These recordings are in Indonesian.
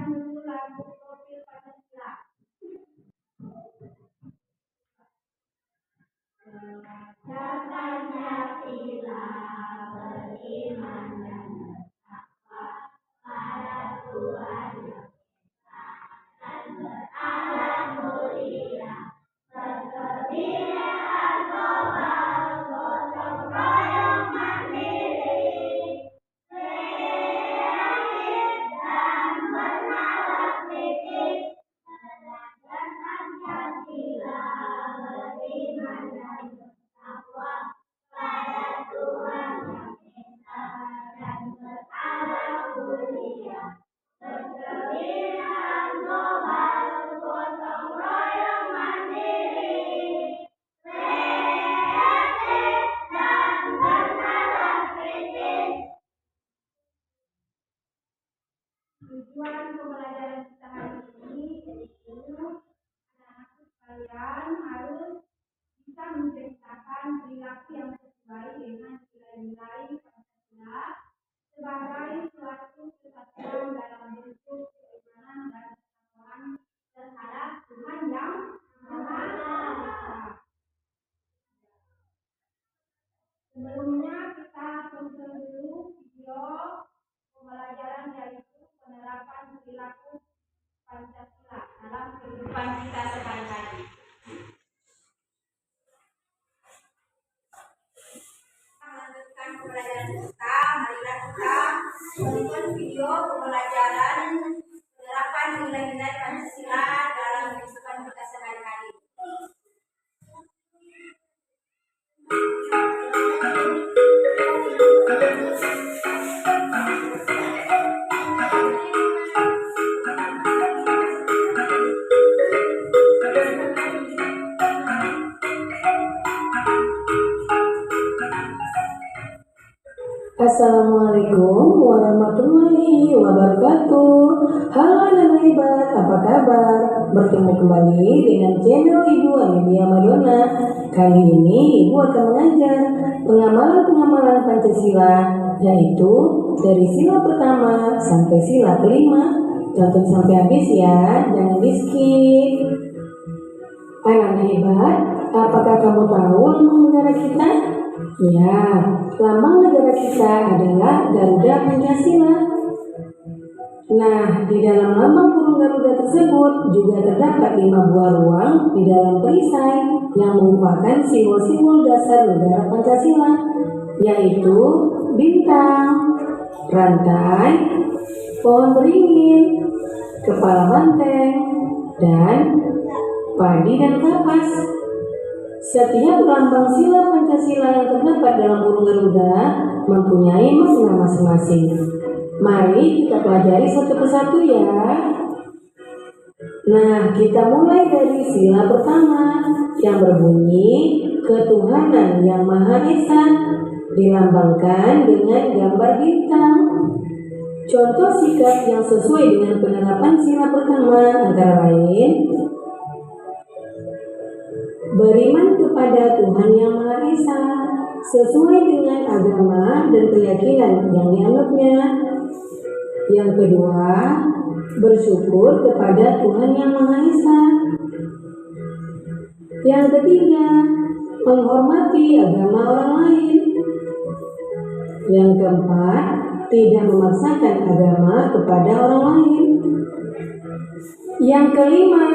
dulu lagu profil Pancasila. Belajar Pancasila, beriman dan bertakwa pada Tuhan yang Esa dan berakhlak mulia, berkebudayaan global, gotong royong mandiri, kreatif dan bernalar kritis. Belajar Pancasila, beriman dan bertakwa pada Tuhan yang Esa dan berakhlak mulia, berkebudayaan global, gotong royong mandiri, kreatif dan bernalar kritis. Tujuan pembelajaran kita hari ini yaitu anak-anak sekalian harus bisa menciptakan perilaku yang sesuai dengan nilai-nilai Pancasila sebagai suatu kesatuan dalam bentuk keimanan dan ketakwaan terhadap Tuhan yang Maha Esa. Sebelumnya kita tonton dulu video pembelajaran yaitu penerapan perilaku Pancasila dalam kehidupan kita sehari-hari. Melanjutkan pembelajaran kita, marilah kita tonton video pembelajaran penerapan nilai-nilai Pancasila dalam kehidupan kita sehari-hari. Assalamualaikum warahmatullahi wabarakatuh. Halo anak hebat, apa kabar? Bertemu kembali dengan channel Ibu Amelia Madonna. Kali ini Ibu akan mengajar pengamalan-pengamalan Pancasila, yaitu dari sila pertama sampai sila kelima. Tonton sampai habis ya, jangan di-skip. Anak hebat, apakah kamu tahu lambang negara kita? Ya, lambang negara kita adalah Garuda Pancasila. Nah, di dalam lambang burung Garuda tersebut juga terdapat 5 buah ruang di dalam perisai yang merupakan simbol-simbol dasar negara Pancasila, yaitu bintang, rantai, pohon beringin, kepala banteng, dan padi dan kapas. Setiap lambang sila Pancasila yang terdapat dalam burung Garuda mempunyai makna masing-masing. Mari kita pelajari satu persatu ya. Nah, kita mulai dari sila pertama yang berbunyi ketuhanan yang Maha Esa, dilambangkan dengan gambar bintang. Contoh sikap yang sesuai dengan penerapan sila pertama antara lain beriman kepada Tuhan Yang Maha Esa sesuai dengan agama dan keyakinan yang dianutnya. Yang kedua, bersyukur kepada Tuhan Yang Maha Esa. Yang ketiga, menghormati agama orang lain. Yang keempat, tidak memaksakan agama kepada orang lain. Yang kelima,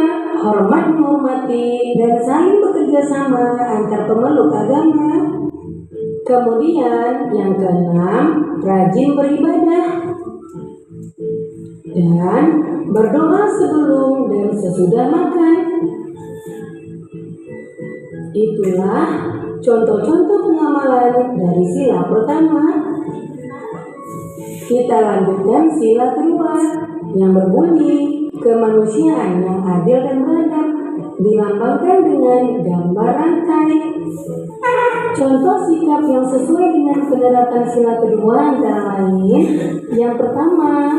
hormat menghormati dan saling bekerja sama antar pemeluk agama. Kemudian yang keenam, rajin beribadah dan berdoa sebelum dan sesudah makan. Itulah contoh-contoh pengamalan dari sila pertama. Kita lanjutkan sila kedua yang berbunyi kemanusiaan yang adil dan beradab, dilambangkan dengan gambar rantai. Contoh sikap yang sesuai dengan penerapan sila kedua antara lain, yang pertama,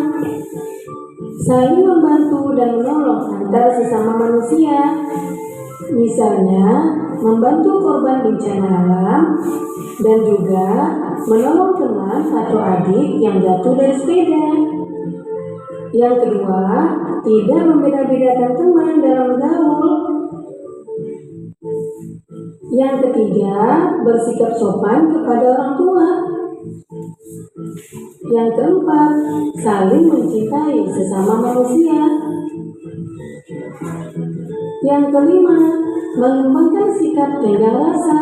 saling membantu dan menolong antar sesama manusia. Misalnya, membantu korban bencana alam dan juga menolong teman atau adik yang jatuh dari sepeda. Yang kedua, tidak membeda-bedakan teman dalam bergaul. Yang ketiga, bersikap sopan kepada orang tua. Yang keempat, saling mencintai sesama manusia. Yang kelima, mengembangkan sikap tenggang rasa.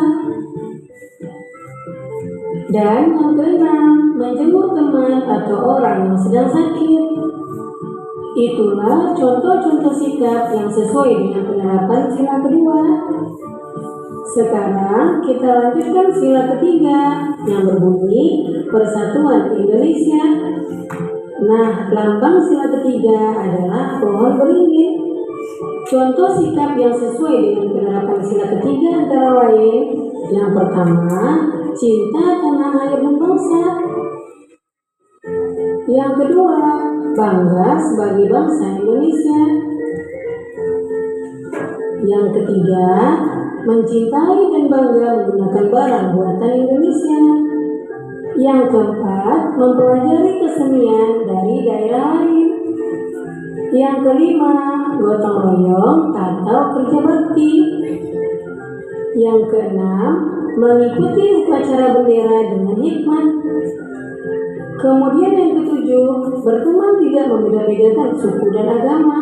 Dan yang keenam, menjenguk teman atau orang yang sedang sakit. Itulah contoh-contoh sikap yang sesuai dengan penerapan sila kedua. Sekarang kita lanjutkan sila ketiga yang berbunyi Persatuan Indonesia. Nah, lambang sila ketiga adalah pohon beringin. Contoh sikap yang sesuai dengan penerapan sila ketiga antara lain: yang pertama, cinta tanah air dan bangsa. Yang kedua, bangga sebagai bangsa Indonesia. Yang ketiga, mencintai dan bangga menggunakan barang buatan Indonesia. Yang keempat, mempelajari kesenian dari daerah lain. Yang kelima, gotong royong atau kerja bakti. Yang keenam, mengikuti upacara bendera dengan hikmat. Kemudian yang ketujuh, berteman tidak membeda-bedakan suku dan agama.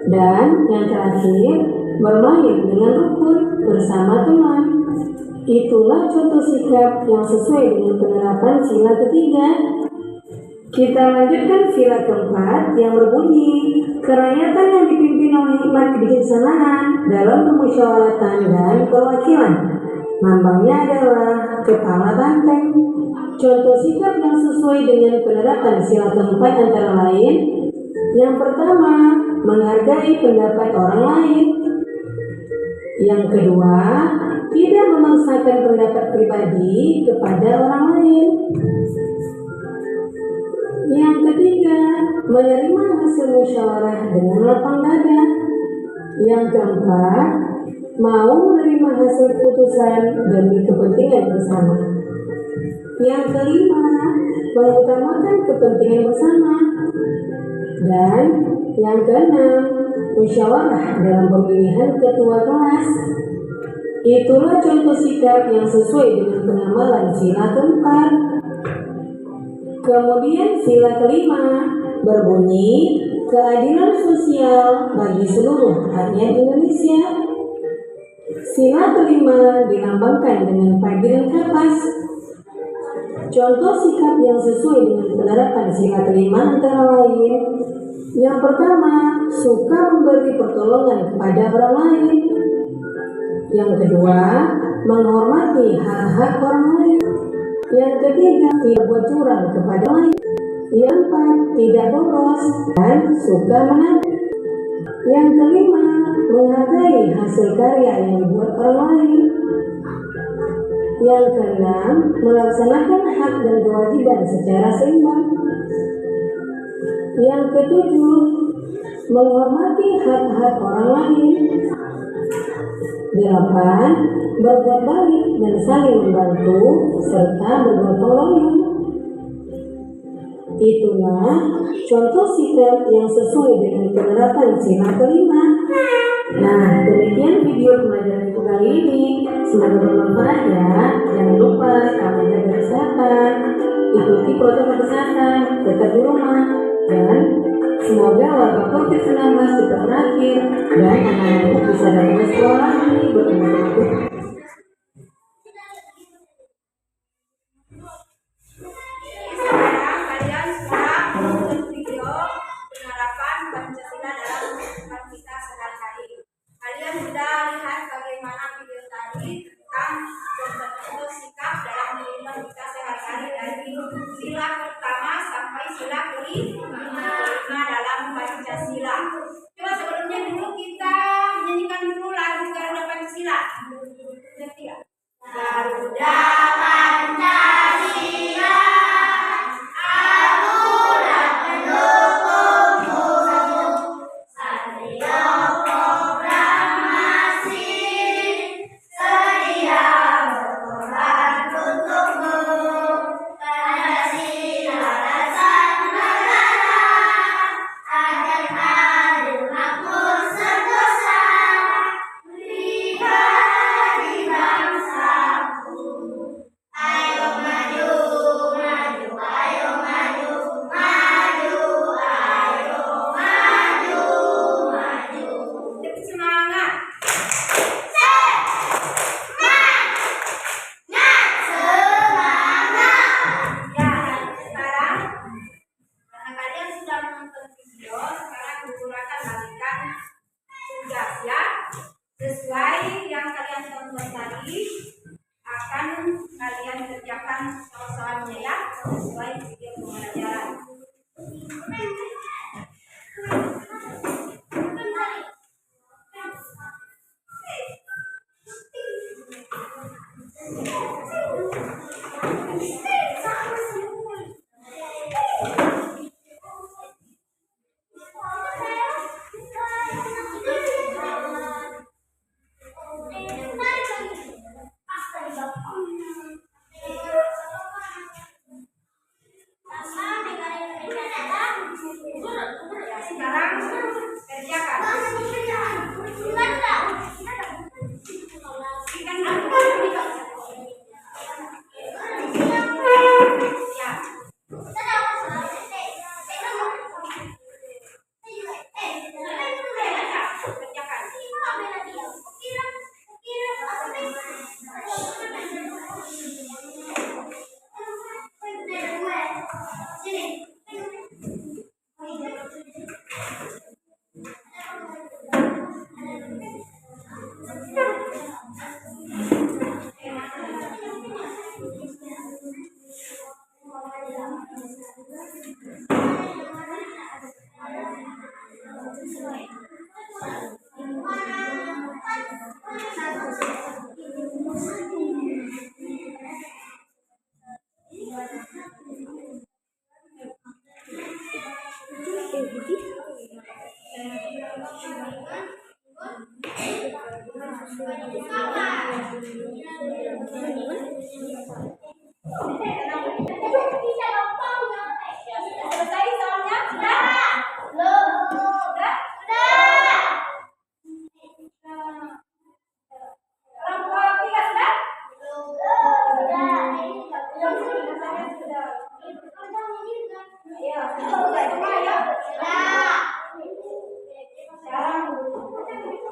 Dan yang terakhir, bermain dengan rukun bersama teman. Itulah contoh sikap yang sesuai dengan penerapan sila ketiga. Kita lanjutkan sila keempat yang berbunyi kerakyatan yang dipimpin oleh hikmat kebijaksanaan dalam permusyawaratan dan perwakilan. Lambangnya adalah kepala banteng. Contoh sikap yang sesuai dengan penerapan sila keempat antara lain: yang pertama, menghargai pendapat orang lain. Yang kedua, tidak memaksakan pendapat pribadi kepada orang lain. Yang ketiga, menerima hasil musyawarah dengan lapang dada. Yang keempat, mau menerima hasil keputusan demi kepentingan bersama. Yang kelima, mengutamakan kepentingan bersama. Dan yang keenam, musyawarah dalam pemilihan ketua kelas. Itulah contoh sikap yang sesuai dengan penamalan sila keempat. Kemudian sila kelima berbunyi keadilan sosial bagi seluruh rakyat Indonesia. Sila kelima dilambangkan dengan padi dan kapas. Contoh sikap yang sesuai dengan penerapan sila kelima antara lain: yang pertama, suka memberi pertolongan kepada orang lain. Yang kedua, menghormati hak-hak orang lain. Yang ketiga, tidak buat curang kepada lain. Yang keempat, tidak boros dan suka menabung. Yang kelima, menghargai hasil karya yang dibuat orang lain. Yang keenam, melaksanakan hak dan kewajiban secara seimbang. Yang ketujuh, menghormati hak-hak orang lain. 8. Berbuat baik dan saling membantu serta bergotong royong. Itulah contoh sikap yang sesuai dengan penerapan sila kelima. Nah, demikian video pembelajaran kali ini. Semoga bermanfaat ya. Jangan lupa kamu jaga kesehatan, ikuti protokol kesehatan, tetap di rumah, dan semoga wabah COVID-19 cepat berakhir dan anak-anak bisa datang sekolah lagi bertemu. Sekarang kalian semua menonton video penerapan Pancasila dalam kehidupan kita sehari-hari. Kalian sudah lihat bagaimana video tadi tentang contoh sikap dalam kehidupan kita sehari-hari dari sila pertama sampai sila kelima dalam Pancasila. Coba sebelumnya dulu kita menyanyikan dulu lagu Garuda Pancasila. Ngerti ya? Garuda Pancasila. Pancasila dasar negara. kali akan kalian kerjakan soal-soalnya ya, sesuai video pembelajaran. Sekarang kerjakan. Selesai soalnya? Sudah? Kelompok 3 sudah? Iya, sudah semua ya? Sekarang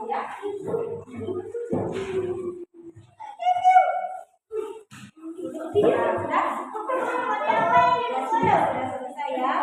ya. Ya, sudah? Sudah selesai ya.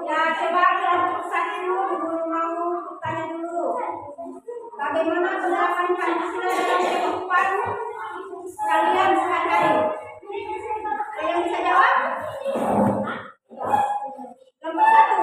Ya, coba kelompok satu guru mau tanya dulu. Bagaimana penerapan Pancasila dalam kehidupan kalian sehari-hari? Ada yang bisa jawab? Kelompok satu.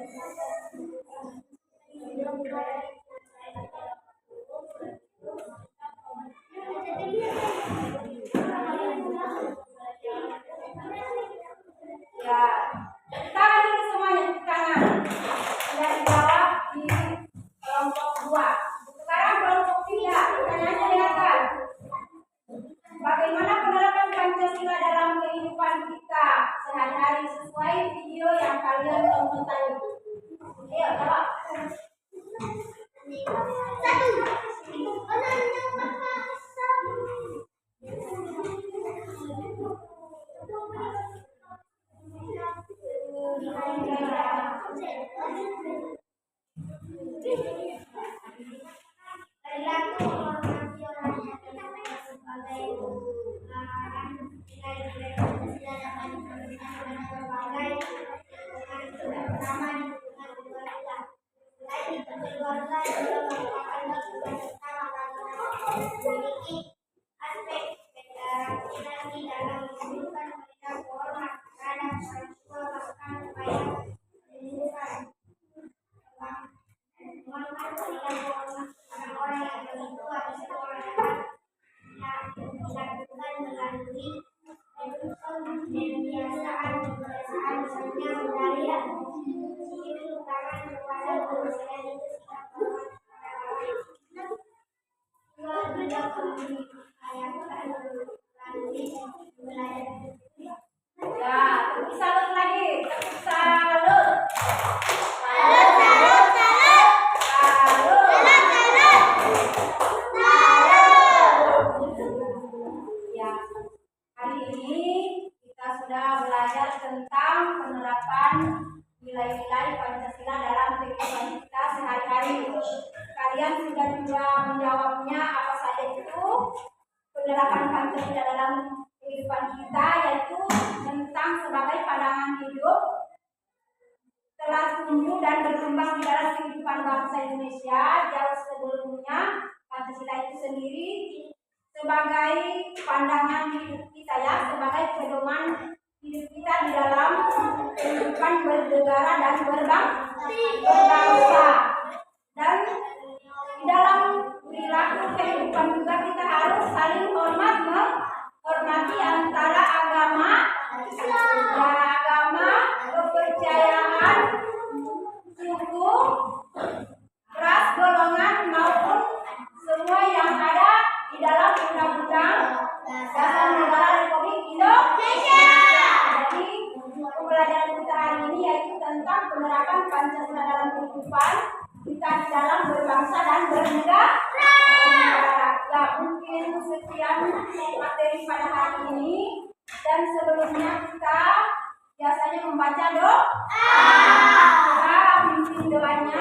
Ya, tangan dulu semuanya, tangan. Sudah dijawab di kelompok 2. Sekarang kelompok 3, pertanyaannya dengarkan. Bagaimana penerapan Pancasila dalam kehidupan kita sehari-hari sesuai video yang kalian tonton tadi? Ayo jawab.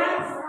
啊。